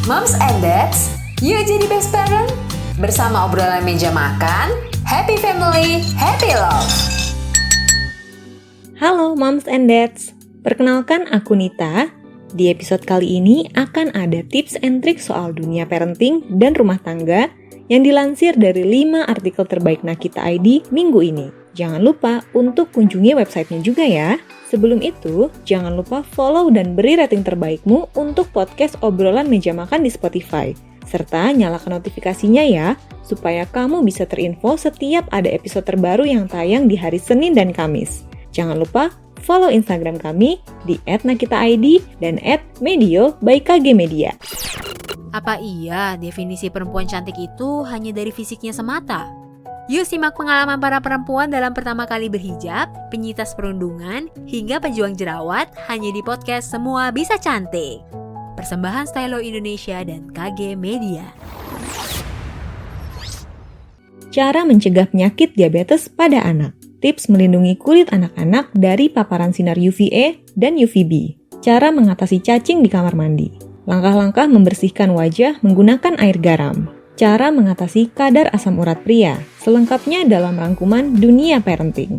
Moms and Dads, yuk jadi best parent. Bersama obrolan meja makan, happy family, happy love. Halo Moms and Dads, perkenalkan aku Nita. Di episode kali ini akan ada tips and trik soal dunia parenting dan rumah tangga yang dilansir dari 5 artikel terbaik Nakita ID minggu ini. Jangan lupa untuk kunjungi websitenya juga ya. Sebelum itu, jangan lupa follow dan beri rating terbaikmu untuk podcast obrolan meja makan di Spotify. Serta nyalakan notifikasinya ya, supaya kamu bisa terinfo setiap ada episode terbaru yang tayang di hari Senin dan Kamis. Jangan lupa follow Instagram kami di @nakitaid dan @medio by KG Media. Apa iya definisi perempuan cantik itu hanya dari fisiknya semata? Yuk simak pengalaman para perempuan dalam pertama kali berhijab, penyintas perundungan, hingga pejuang jerawat hanya di podcast Semua Bisa Cantik. Persembahan Stylo Indonesia dan KG Media. Cara mencegah penyakit diabetes pada anak. Tips melindungi kulit anak-anak dari paparan sinar UVA dan UVB. Cara mengatasi cacing di kamar mandi. Langkah-langkah membersihkan wajah menggunakan air garam. Cara mengatasi kadar asam urat pria. Selengkapnya dalam rangkuman Dunia Parenting.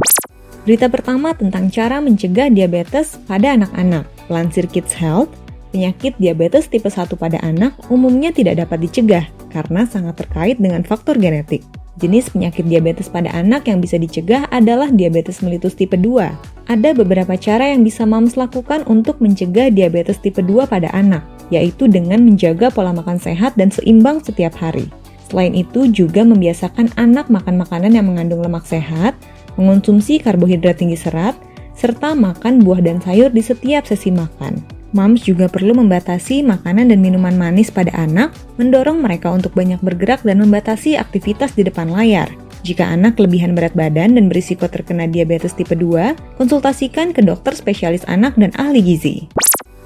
Berita pertama tentang cara mencegah diabetes pada anak-anak. Lansir Kids Health, penyakit diabetes tipe 1 pada anak umumnya tidak dapat dicegah karena sangat terkait dengan faktor genetik. Jenis penyakit diabetes pada anak yang bisa dicegah adalah diabetes mellitus tipe 2. Ada beberapa cara yang bisa moms lakukan untuk mencegah diabetes tipe 2 pada anak, yaitu dengan menjaga pola makan sehat dan seimbang setiap hari. Selain itu, juga membiasakan anak makan makanan yang mengandung lemak sehat, mengonsumsi karbohidrat tinggi serat, serta makan buah dan sayur di setiap sesi makan. Moms juga perlu membatasi makanan dan minuman manis pada anak, mendorong mereka untuk banyak bergerak dan membatasi aktivitas di depan layar. Jika anak kelebihan berat badan dan berisiko terkena diabetes tipe 2, konsultasikan ke dokter spesialis anak dan ahli gizi.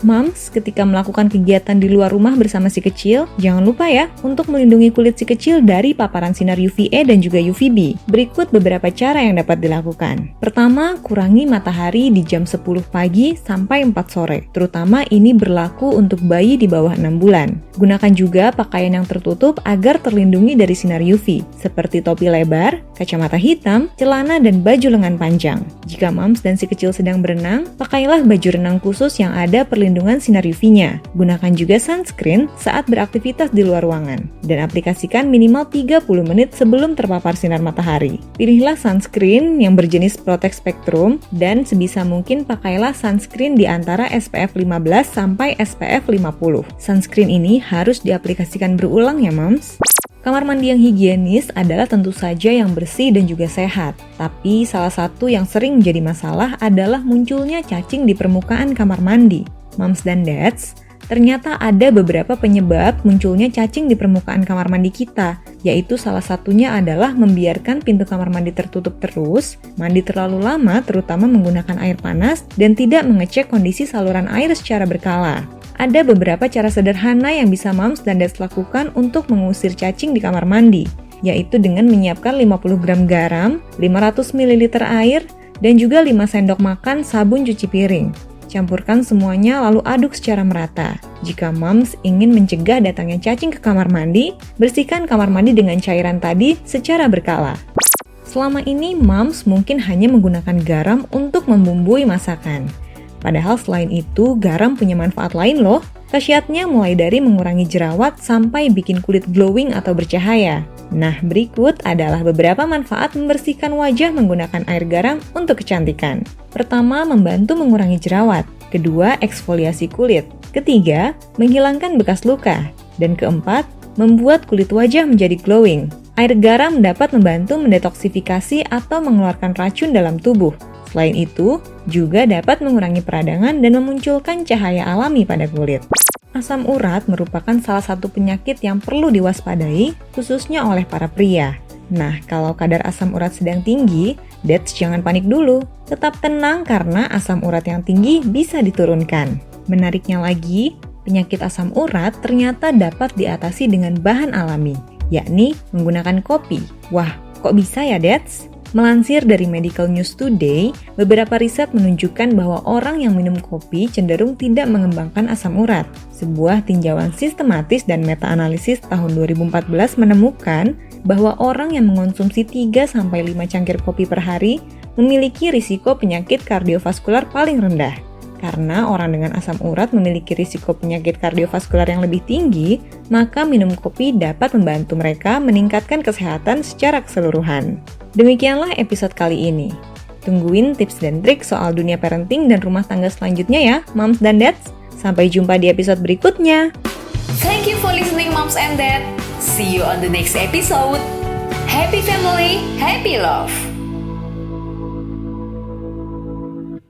Moms, ketika melakukan kegiatan di luar rumah bersama si kecil, jangan lupa ya untuk melindungi kulit si kecil dari paparan sinar UVA dan juga UVB. Berikut beberapa cara yang dapat dilakukan. Pertama, kurangi matahari di jam 10 pagi sampai 4 sore. Terutama ini berlaku untuk bayi di bawah 6 bulan. Gunakan juga pakaian yang tertutup agar terlindungi dari sinar UV, seperti topi lebar, kacamata hitam, celana, dan baju lengan panjang. Jika moms dan si kecil sedang berenang, pakailah baju renang khusus yang ada perlindungan sinar UV-nya. Gunakan juga sunscreen saat beraktivitas di luar ruangan. Dan aplikasikan minimal 30 menit sebelum terpapar sinar matahari. Pilihlah sunscreen yang berjenis Protect Spectrum dan sebisa mungkin pakailah sunscreen di antara SPF 15 sampai SPF 50. Sunscreen ini harus diaplikasikan berulang ya moms. Kamar mandi yang higienis adalah tentu saja yang bersih dan juga sehat. Tapi salah satu yang sering menjadi masalah adalah munculnya cacing di permukaan kamar mandi. Moms dan dads, ternyata ada beberapa penyebab munculnya cacing di permukaan kamar mandi kita, yaitu salah satunya adalah membiarkan pintu kamar mandi tertutup terus, mandi terlalu lama terutama menggunakan air panas, dan tidak mengecek kondisi saluran air secara berkala. Ada beberapa cara sederhana yang bisa moms dan dads lakukan untuk mengusir cacing di kamar mandi, yaitu dengan menyiapkan 50 gram garam, 500 ml air, dan juga 5 sendok makan sabun cuci piring. Campurkan semuanya lalu aduk secara merata. Jika moms ingin mencegah datangnya cacing ke kamar mandi, bersihkan kamar mandi dengan cairan tadi secara berkala. Selama ini moms mungkin hanya menggunakan garam untuk membumbui masakan. Padahal selain itu, garam punya manfaat lain loh. Khasiatnya mulai dari mengurangi jerawat sampai bikin kulit glowing atau bercahaya. Nah, berikut adalah beberapa manfaat membersihkan wajah menggunakan air garam untuk kecantikan. Pertama, membantu mengurangi jerawat. Kedua, eksfoliasi kulit. Ketiga, menghilangkan bekas luka. Dan keempat, membuat kulit wajah menjadi glowing. Air garam dapat membantu mendetoksifikasi atau mengeluarkan racun dalam tubuh. Selain itu, juga dapat mengurangi peradangan dan memunculkan cahaya alami pada kulit. Asam urat merupakan salah satu penyakit yang perlu diwaspadai, khususnya oleh para pria. Nah, kalau kadar asam urat sedang tinggi, dads jangan panik dulu. Tetap tenang karena asam urat yang tinggi bisa diturunkan. Menariknya lagi, penyakit asam urat ternyata dapat diatasi dengan bahan alami, yakni menggunakan kopi. Wah, kok bisa ya dads? Melansir dari Medical News Today, beberapa riset menunjukkan bahwa orang yang minum kopi cenderung tidak mengembangkan asam urat. Sebuah tinjauan sistematis dan meta-analisis tahun 2014 menemukan bahwa orang yang mengonsumsi 3-5 cangkir kopi per hari memiliki risiko penyakit kardiovaskular paling rendah. Karena orang dengan asam urat memiliki risiko penyakit kardiovaskular yang lebih tinggi, maka minum kopi dapat membantu mereka meningkatkan kesehatan secara keseluruhan. Demikianlah episode kali ini. Tungguin tips dan trik soal dunia parenting dan rumah tangga selanjutnya ya, moms dan dads. Sampai jumpa di episode berikutnya. Thank you for listening, moms and dad. See you on the next episode. Happy family, happy love.